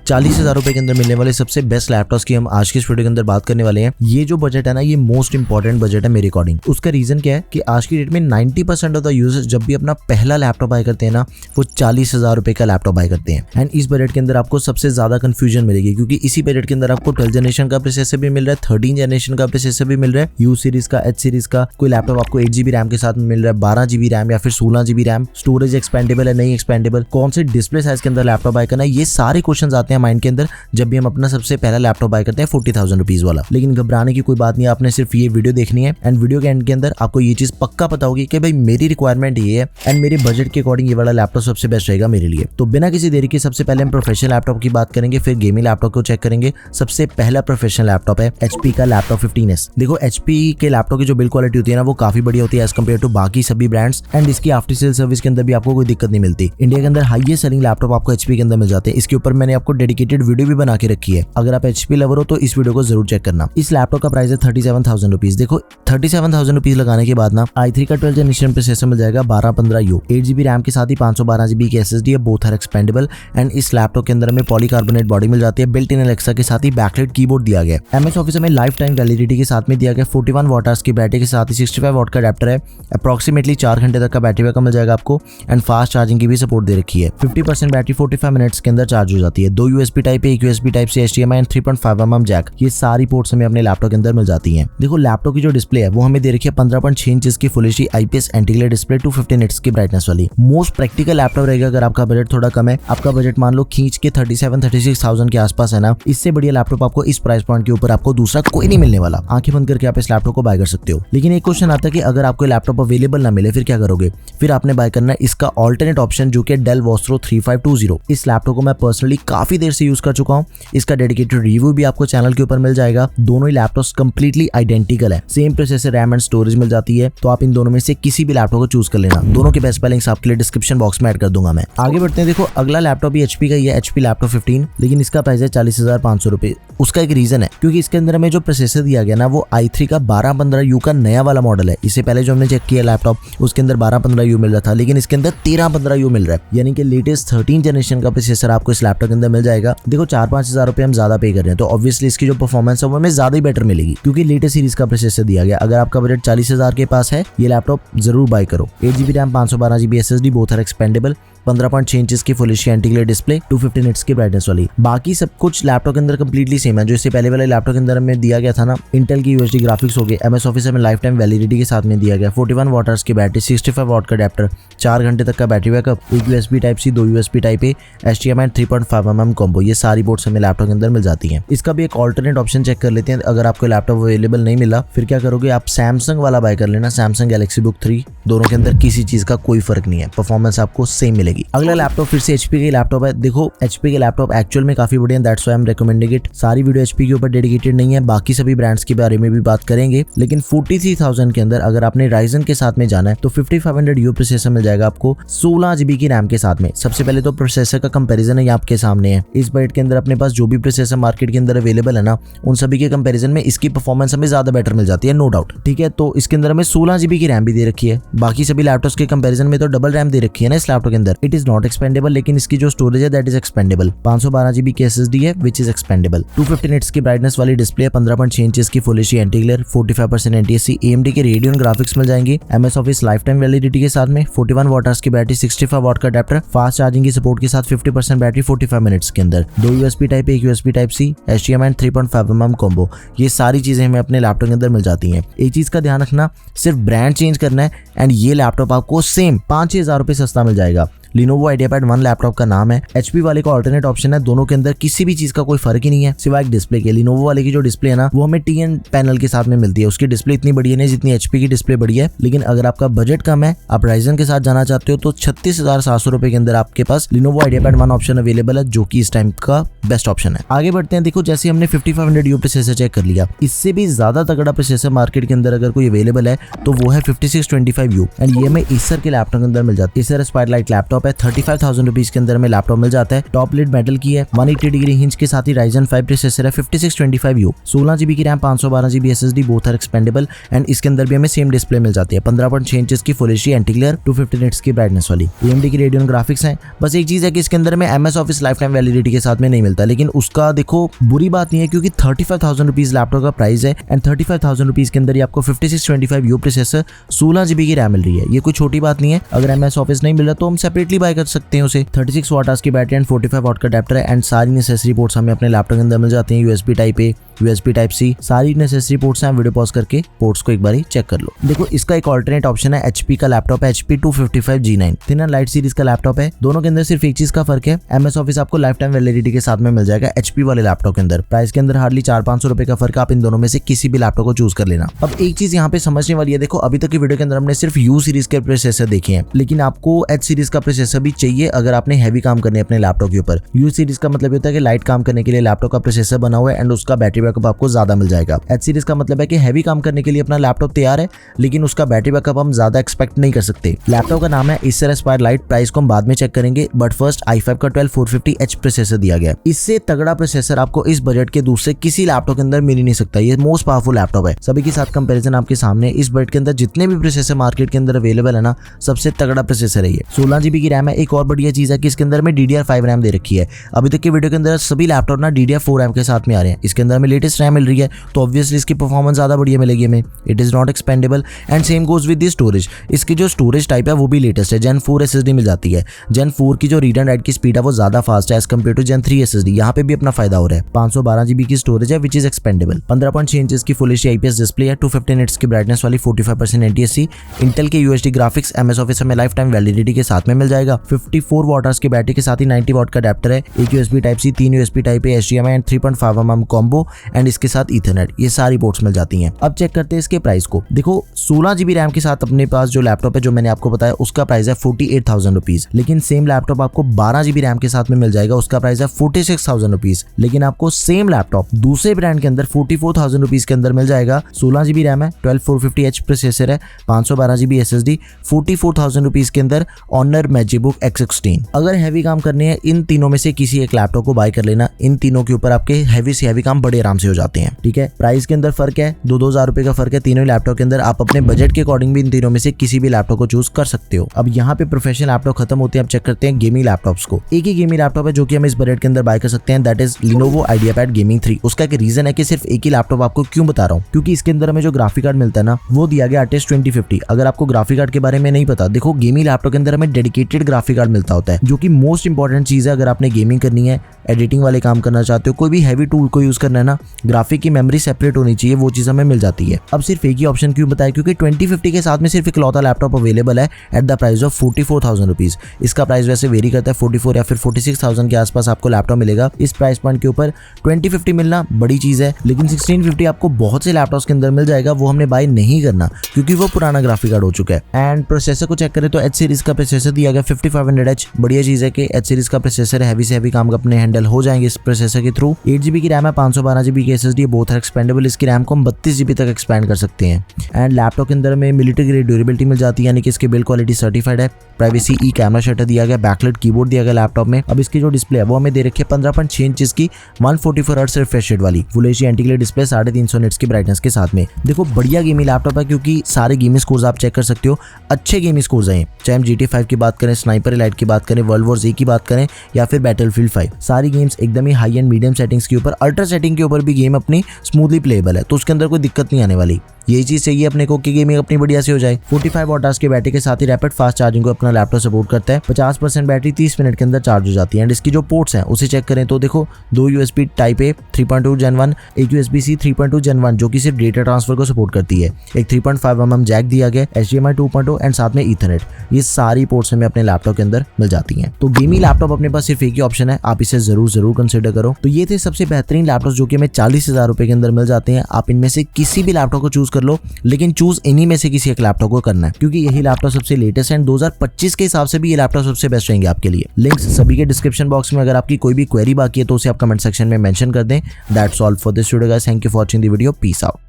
40,000 रुपए के अंदर मिलने वाले सबसे बेस्ट लैपटॉप्स की हम आज की इस वीडियो के अंदर बात करने वाले हैं। ये जो बजट है ना, ये मोस्ट इंपॉर्टेंट बजट है मेरे अकॉर्डिंग। उसका रीजन क्या है कि आज की डेट में 90% ऑफ द यूजर्स जब भी अपना पहला लैपटॉप बाय करते हैं ना, वो 40,000 रुपए का लैपटॉप बाय करते हैं। एंड इस बजट के अंदर आपको सबसे ज्यादा कंफ्यूजन मिलेगी, क्योंकि इसी बजट के अंदर आपको 12 जनरेशन का प्रोसेसर भी मिल रहा है, 13 जनरेशन का प्रोसेसर भी मिल रहा है, यू सीरीज का, एच सीरीज का। कोई लैपटॉप आपको 8GB रैम के साथ मिल रहा है, 12GB रैम या फिर 16GB रैम, स्टोरेज एक्सपेंडेबल है नहीं एक्सपेंडेबल, कौन से डिस्प्ले साइज के अंदर लैपटॉप बाय करना है, ये सारे क्वेश्चन आते हैं माइंड के अंदर जब भी हम अपना सबसे पहला लैपटॉप बाय करते हैं 40,000 रुपीज वाला। लेकिन घबराने की कोई बात नहीं है, आपने सिर्फ ये वीडियो देखनी है एंड वीडियो के एंड के अंदर आपको ये चीज पक्का पता होगी कि भाई मेरी रिक्वायरमेंट ये है एंड मेरे बजट के अकॉर्डिंग ये वाला लैपटॉप सबसे बेस्ट रहेगा मेरे लिए। तो बिना किसी देरी के सबसे पहले हम प्रोफेशनल लैपटॉप की बात करेंगे, फिर गेमिंग लैपटॉप को चेक करेंगे। सबसे पहला प्रोफेशनल लैपटॉप है HP का लैपटॉप 15S। देखो HP के लैपटॉप की जो बिल्ड क्वालिटी होती है ना, वो काफी बढ़िया होती है एज कम्पेयर टू बाकी सभी ब्रांड्स। एंड इसकी आफ्टर सेल सर्विस के अंदर भी आपको कोई दिक्कत नहीं मिलती। इंडिया के अंदर हाईएस्ट सेलिंग लैपटॉप आपको HP के अंदर मिल जाते हैं। इसके ऊपर मैंने आपको डेडिकेटेड वीडियो भी बना के रखी है, अगर आप HP लवर हो तो इस वीडियो को जरूर चेक करना। इस लैपटॉप का प्राइस है 37,000 रुपीज। देखो 37,000 रुपीज लगाने के बाद ना i3 का 12 जनरेशन प्रोसेसर मिल जाएगा 1215U, 8GB रैम के साथ ही 512GB की SSD है, बोथ आर एक्सपेंडेबल। एंड इस लैपटॉप के अंदर हमें पॉलीकार्बोनेट बॉडी मिल जाती है, बिल्ट इन एलेक्सा के साथ ही बैकलाइट कीबोर्ड दिया गया है। MS ऑफिस में लाइफ टाइम वैलिडिटी के साथ में दिया गया, 41 वाट की बैटरी के साथ ही 65 वाट का अडेप्टर है, अप्रोक्सीमेटली 4 घंटे तक का बैटरी बैकअप मिल जाएगा आपको। एंड फास्ट चार्जिंग की भी सपोर्ट दे रखी है, 50% बैटरी 45 मिनट्स के अंदर चार्ज हो जाती है। 2 USB टाइप ए, एक USB टाइप से, HDMI एंड 3.5mm जैक, ये सारी पोर्ट्स हमें अपने लैपटॉप के अंदर मिल जाती हैं। देखो लैपटॉप की जो डिस्प्ले है वो हमें दे रखी है 15.6 इंच की full HD IPS anti glare display, 250 nits की ब्राइटनेस वाली। मोस्ट प्रैक्टिकल लैपटॉप रहेगा अगर आपका बजट थोड़ा कम है, आपका बजट मान लो खींच के 37-36,000 के आसपास है ना, इससे बढ़िया लैपटॉप आपको इस प्राइस पॉइंट के ऊपर आपको दूसरा कोई नहीं मिलने वाला। आंखें बंद करके आप इस लैपटॉप को बाय कर सकते हो। लेकिन एक क्वेश्चन आता है कि अगर आपको लैपटॉप अवेलेबल ना मिले फिर क्या करोगे? फिर आपने बाय करना है इसका ऑल्टरनेट ऑप्शन, जो कि डेल वोस्ट्रो 3520। इस लैपटॉप को मैं पर्सनली काफी देर से यूज कर चुका हूँ, इसका डेडिकेटेड रिव्यू भी आपको चैनल के ऊपर मिल जाएगा। दोनों ही लैपटॉप्स कंप्लीटली आइडेंटिकल है, same processor, RAM and storage मिल जाती है। तो आप इन दोनों में से किसी भी लैपटॉप को चूज कर लेना। दोनों के बेस्ट लिंक्स आपके लिए डिस्क्रिप्शन बॉक्स में ऐड कर दूंगा मैं। आगे बढ़ते हैं। देखो अगला लैपटॉप भी HP का ही है, HP लैपटॉप 15, लेकिन इसका प्राइस है 40,500 रुपए। उसका एक रीजन है, क्योंकि इसके अंदर हमें जो प्रोसेसर दिया गया ना, वो i3 का 1215U का नया वाला मॉडल है। इससे पहले जो हमने चेक किया लैपटॉप, उसके अंदर 1215U मिल रहा था, लेकिन इसके अंदर 1315U मिल रहा है, यानी कि लेटेस्ट 13 जनरेशन का प्रोसेसर आपको इस लैपटॉप के अंदर मिल जाएगा। देखो 4-5 हजार रुपए हम ज्यादा पे कर रहे हैं, तो ऑब्वियसली इसकी जो परफॉर्मेंस है वो हमें ज्यादा ही बेटर मिलेगी, क्योंकि लेटेस्ट सीरीज का प्रोसेसर दिया गया। अगर आपका बजट 40,000 के पास है, ये लैपटॉप जरूर बाय करो। 8GB RAM, 512GB SSD, both are expandable, 15.6 inch की full HD anti glare display, 250 nits की ब्राइटनेस वाली। बाकी सब कुछ लैपटॉप के अंदर कंप्लीटली सेम है जो इससे पहले वाले लैपटॉप के अंदर हमें दिया गया था ना। इंटेल की UHD ग्राफिक्स हो गए, MS ऑफिस में लाइफ टाइम वैलिडिटी के साथ में दिया गया, 41 वाट की बैटरी, 65 वाट का अडेप्टर, 4 घंटे तक का बैटरी बैकअप, एक USB type C, 2 USB type A, HDMI 3.5mm combo, ये सारी पोर्ट्स हमें लैपटॉप के अंदर मिल जाती हैं। इसका भी एक ऑल्टरनेट ऑप्शन चेक कर लेते हैं। अगर आपको लैपटॉप अवेलेबल नहीं मिला फिर क्या करोगे? आप सैमसंग वाला बाय कर लेना, सैमसंग गैलेक्सी बुक 3। दोनों के अंदर किसी चीज का कोई फर्क नहीं है, परफॉर्मेंस आपको सेम मिलेगी। अगला लैपटॉप फिर से HP के लैपटॉप है। देखो HP के लैपटॉप एक्चुअल में काफी बढ़िया, that's why I am recommending it. सारी वीडियो HP के ऊपर डेडिकेटेड नहीं है, बाकी सभी ब्रांड्स के बारे में भी बात करेंगे। लेकिन 43,000 के अंदर अगर आपने Ryzen के साथ में जाना है तो 5500U प्रोसेसर मिल जाएगा आपको 16GB की रैम के साथ में। सबसे पहले तो प्रोसेसर का कंपैरिजन है आपके सामने है। इस बजट के अंदर अपने पास जो भी प्रोसेसर मार्केट के अंदर अवेलेबल है ना, उन सभी के कंपैरिजन में इसकी परफॉर्मेंस हमें ज्यादा बेटर मिल जाती है, नो डाउट। ठीक है, तो इसके अंदर हमें 16GB की रैम भी दे रखी है। बाकी सभी लैपटॉप्स के कंपैरिजन में तो डबल रैम दे रखी है ना इस लैपटॉप के अंदर। इट इज नॉट एक्सपेंडेबल, लेकिन इसकी जो स्टोरेज है दैट इज एक्सपेंडेबल। 512GB की SSD है विच इज एक्सपेंडेबल, 250 निट्स की ब्राइटनेस वाली डिस्प्ले, 15.6 इंच की full HD anti glare, 45% NTSC, AMD के रेडियन ग्राफिक्स मिल जाएंगे, MS office life time validity के साथ में, 41 वाट की बैटरी, 65 वाट का अडेप्टर, फास्ट चार्जिंग की सपोर्ट के साथ, 50% बैटरी 45 मिनट्स के अंदर, 2 USB टाइप ए, एक USB type C, HDMI 3.5mm combo, ये सारी चीजें हमें अपने लैपटॉप के अंदर मिल जाती हैं। एक चीज का ध्यान रखना, सिर्फ ब्रांड चेंज करना है एंड ये लैपटॉप आपको सेम 5-6 रुपए सस्ता मिल जाएगा। Lenovo IdeaPad 1 लैपटॉप का नाम है। HP वाले का ऑल्टरनेट ऑप्शन है। दोनों के अंदर किसी भी चीज का कोई फर्क ही नहीं है सिवाय एक डिस्प्ले के। Lenovo वाले की जो डिस्प्ले है ना, वो हमें TN पैनल के साथ में मिलती है। उसकी डिस्प्ले इतनी बढ़िया नहीं जितनी HP की डिस्प्ले बढ़िया है। लेकिन अगर आपका बजट कम है, आप Ryzen के साथ जाना चाहते हो, तो 36,700 रुपए के अंदर आपके पास Lenovo IdeaPad 1 ऑप्शन अवेलेबल है, जो कि इस टाइम का बेस्ट ऑप्शन है। आगे बढ़ते हैं। देखो जैसे हमने 5500U प्रोसेसर चेक कर लिया, इससे भी ज्यादा तगड़ा प्रोसेसर मार्केट के अंदर अगर कोई अवेलेबल है तो वो है 5625U एंड ये हमें Acer के लैपटॉप के अंदर मिल जाती है। Acer Spotlight लैपटॉप लैपटॉप है, 35,000 रुपीज के अंदर में लैपटॉप मिल जाता है। टॉप लिड मेटल की है, 180 डिग्री हिंज के साथ ही Ryzen 5 प्रोसेसर है, 5625U, 16GB की RAM, 512GB SSD, both are expandable and इसके अंदर भी हमें सेम डिस्प्ले मिल जाती है, 15.6 इंच की full HD anti glare 250 nits की ब्राइटनेस वाली। AMD की रेडियन ग्राफिक्स है। बस एक चीज है कि इसके अंदर में MS office life time validity के साथ में नहीं मिलता, लेकिन उसका देखो बुरी बात नहीं है क्योंकि 35,000 रुपीज लैपटॉप का प्राइस है एंड 35,000 रुपीज के अंदर ही आपको 5625U प्रोसेसर, 16GB की रैम मिल रही है। ये कोई छोटी बात नहीं है। अगर MS ऑफिस नहीं मिल रहा तो हम सेपरेटली बाय कर सकते हैं उसे। 36 वाट की बैटरी एंड 45 वाट का अडैप्टर है एंड सारी नेसेसरी पोर्ट्स हमें अपने लैपटॉप के अंदर मिल जाती हैं। USB type A, USB type C, सारी नेसेसरी पोर्ट्स हैं। वीडियो पॉज करके पोर्ट्स को एक बार चेक कर लो। देखो इसका एक ऑल्टरनेट ऑप्शन है, HP का लैपटॉप है, HP 255G9 thin and light series का लैपटॉप है। दोनों के अंदर सिर्फ एक चीज का फर्क है, MS ऑफिस आपको लाइफ टाइम वैलिडिटी के साथ में मिल जाएगा HP वाले लैपटॉप के अंदर। प्राइस के अंदर हार्डली 400-500 रुपए का फर्क, आप इन दोनों में से किसी भी लैपटॉप को चूज कर लेना। अब एक चीज यहाँ पे समझने वाली है, देखो अभी तक की वीडियो के अंदर हमने सिर्फ U सीरीज के प्रोसेसर देखे हैं, लेकिन आपको H सीरीज का प्रोसेसर भी चाहिए अगर आपने हैवी काम करने अपने लैपटॉप के ऊपर। U सीरीज का मतलब होता है कि लाइट काम करने के लिए लैपटॉप का प्रोसेसर बना हुआ है एंड उसका बैटरी बैकअप आपको ज्यादा मिल जाएगा। H सीरीज का मतलब है कि हैवी काम करने के लिए अपना लैपटॉप तैयार है, लेकिन उसका बैटरी बैकअप हम ज्यादा एक्सपेक्ट नहीं कर सकते। लैपटॉप का नाम है Acer Aspire Lite, प्राइस को हम बाद में चेक करेंगे, बट फर्स्ट i5 का 12450H प्रोसेसर दिया गया है। इससे तगड़ा प्रोसेसर आपको इस बजट के दूसरे किसी लैपटॉप के अंदर मिल ही नहीं सकता। ये मोस्ट पावरफुल लैपटॉप है। सभी के साथ कंपैरिजन आपके सामने, इस बजट के अंदर जितने भी प्रोसेसर मार्केट के अंदर अवेलेबल है ना, सबसे तगड़ा प्रोसेसर है ये। 16GB की रैम है। एक और बढ़िया चीज है कि इसके अंदर में DDR5 रैम दे रखी है। अभी तक की वीडियो के अंदर सभी लैपटॉप ना DDR4 रैम के साथ में आ रहे हैं। इसके अंदर हमें लेटेस्ट रैम मिल रही है तो ऑब्वियसली इसकी परफॉर्मेंस ज्यादा बढ़िया मिलेगी हमें। It is not expandable and same goes with the storage. इसकी जो स्टोरेज टाइप है वो भी लेटेस्ट है, Gen 4 SSD मिल जाती है। Gen 4 की जो रीड एंड राइट की स्पीड है वो ज्यादा फास्ट है as compare to Gen 3 SSD। यहाँ पे भी अपना फायदा हो रहा है। 512GB की स्टोरेज है विच इज एक्सपेंडेबल। 15.6 इंच की फुल एचडी IPS डिस्प्ले है, 250 निट्स की ब्राइटनेस वाली, 45% NTSC, इंटेल के UHD ग्राफिक्स, MS ऑफिस हमें लाइफ टाइम वैलिडिटी के साथ में मिल जाएगा। 54 वाट की बैटरी के साथ ही 90 वाट का अडैप्टर है। एक USB type C, 3 USB type A, HDMI and 3.5mm combo and इसके साथ ईथरनेट। ये सारी पोर्ट्स मिल जाती हैं। अब चेक करते हैं इसके प्राइस को। देखो 16GB रैम के साथ अपने पास जो लैपटॉप है जो मैंने आपको बताया उसका प्राइस है 48,000 रुपीज, लेकिन सेम लैपटॉप आपको 12GB रैम के साथ में मिल जाएगा, उसका प्राइस है 46,000 रुपीज। लेकिन आपको सेम लैपटॉप दूसरे ब्रांड के अंदर 44,000 रुपीज के अंदर मिल जाएगा। 16GB रैम है, 12450H प्रोसेसर है, 512GB SSD, 44,000 रुपीज के अंदर ऑनर मैजिकबुक X16। अगर हैवी काम करने हैं इन तीनों में से किसी एक लैपटॉप को बाय कर लेना। इन तीनों के ऊपर आपके हैवी से हैवी काम बड़े आराम से हो जाते हैं। ठीक है, प्राइस के अंदर फर्क है, 2-2 हजार रुपए का फर्क है तीनों लैपटॉप के अंदर। आप अपने बजट के अकॉर्डिंग भी इन तीनों में से किसी भी लैपटॉप को चूज कर सकते हो। अब यहाँ पे प्रोफेशनल लैपटॉप खत्म होते हैं, अब चेक करते हैं गेमिंग लैपटॉप्स को। एक ही गेमिंग लैपटॉप है जो कि हम इस बजट के अंदर बाय कर सकते हैं, that is Lenovo IdeaPad Gaming 3। उसका एक रीजन है कि सिर्फ एक ही लैपटॉप आपको क्यों बता रहा हूँ, क्योंकि इसके अंदर हमें जो ग्राफिक कार्ड मिलता है ना वो दिया गया RTX 2050। अगर आपको ग्राफिक कार्ड के बारे में नहीं पता, देखो गेमिंग लैपटॉप के अंदर हमें डेडिकेटेड ग्राफिक कार्ड मिलता होता है, जो कि मोस्ट इंपॉर्टेंट चीज है। अगर आपने गेमिंग करनी है, एडिटिंग वाले काम करना चाहते हो, कोई भी हैवी टूल को यूज करना है ना, ग्राफिक की मेमोरी सेपरेट होनी चाहिए, वो चीज हमें मिल जाती है। अब सिर्फ एक ही ऑप्शन क्यों बताया, क्योंकि 2050 के साथ में सिर्फ इकलौता लैपटॉप अवेलेबल है at the price of 44,000 rupees. इसका प्राइस वैसे वेरी करता है, 44 या फिर 46,000 के आसपास आपको लैपटॉप मिलेगा। इस प्राइस पॉइंट के ऊपर 2050 मिलना बड़ी चीज है, लेकिन 1650 आपको बहुत से लैपटॉप्स के अंदर मिल जाएगा, वो हमने बाय नहीं करना क्योंकि वो पुराना ग्राफिक कार्ड हो चुका है। एंड प्रोसेसर को चेक करें तो H सीरीज का प्रोसेसर दिया गया 5500H। बढ़िया चीज है कि H सीरीज का प्रोसेसर हैवी से हैवी काम अपने हैंडल हो जाएंगे इस प्रोसेसर के थ्रू। 8GB की रैम है, 512GB की SSD, बोथ आर एक्सपेंडेबल। इसकी रैम को हम 32GB तक एक्सपेंड कर सकते हैं। एंड लैपटॉप के अंदर में मिलिट्री ग्रेड ड्यूरेबिलिटी मिल जाती है, यानी कि इसकी बिल्ड क्वालिटी सर्टिफाइड है। प्राइवेसी ई कैमरा शटर दिया गया, बैकलाइट कीबोर्ड दिया गया लैपटॉप में। अब इसकी जो डिस्प्ले है वो हमें दे रखी है 15.6 इंच की 144 हर्ट्ज रिफ्रेश रेट वाली full HD anti glare display, 350 nits की ब्राइटनेस के साथ में। देखो बढ़िया गेमिंग लैपटॉप है क्योंकि सारे गेमिंग स्कोर्स आप चेक कर सकते हो, अच्छे गेमिंग स्कोर्स हैं। चाहे हम GTA 5 की बात करें, स्नाइपर एलाइट की बात करें, वर्ल्ड वॉर Z की बात करें या फिर बैटलफील्ड 5, सारी गेम्स एकदम ही हाई एंड मीडियम सेटिंग्स के ऊपर, अल्ट्रा सेटिंग के ऊपर भी गेम अपनी स्मूथली प्लेएबल है, तो उसके अंदर कोई दिक्कत नहीं आने वाली। यही चीज चाहिए अपने को कि गेमिंग अपनी बढ़िया से हो जाए। 45 वाट की बैटरी के साथ ही रैपिड फास्ट चार्जिंग को अपना लैपटॉप सपोर्ट करता है। 50% बैटरी 30 मिनट के अंदर चार्ज हो जाती है। एंड इसकी जो पोर्ट्स हैं उसे चेक करें तो देखो 2 USB टाइप A 3.2 Gen 1, एक USB-C 3.2 Gen 1 जो कि सिर्फ डेटा ट्रांसफर को सपोर्ट करती है। एक 3.5mm जैक दिया गया, HDMI 2.0 एंड साथ में ईथरनेट। ये सारी पोर्ट्स हमें अपने लैपटॉप के अंदर मिल जाती हैं। तो गेमिंग लैपटॉप अपने पास सिर्फ एक ही ऑप्शन है, आप इसे जरूर कंसिडर करो। तो ये थे सबसे बेहतरीन लैपटॉप जो कि हमें 40,000 रुपए के अंदर मिल जाते हैं। आप इनमें से किसी भी लैपटॉप को चूज कर लो, लेकिन चूज इन्हीं में से किसी एक लैपटॉप को करना है क्योंकि यही लैपटॉप सबसे लेटेस्ट है। 2025 के हिसाब से भी ये लैपटॉप सबसे बेस्ट रहेंगे आपके लिए। लिंक्स सभी के डिस्क्रिप्शन बॉक्स में। अगर आपकी कोई भी क्वेरी बाकी है तो उसे आप कमेंट सेक्शन में मेंशन कर दें। That's all for this video guys, thank you for watching the video, peace out.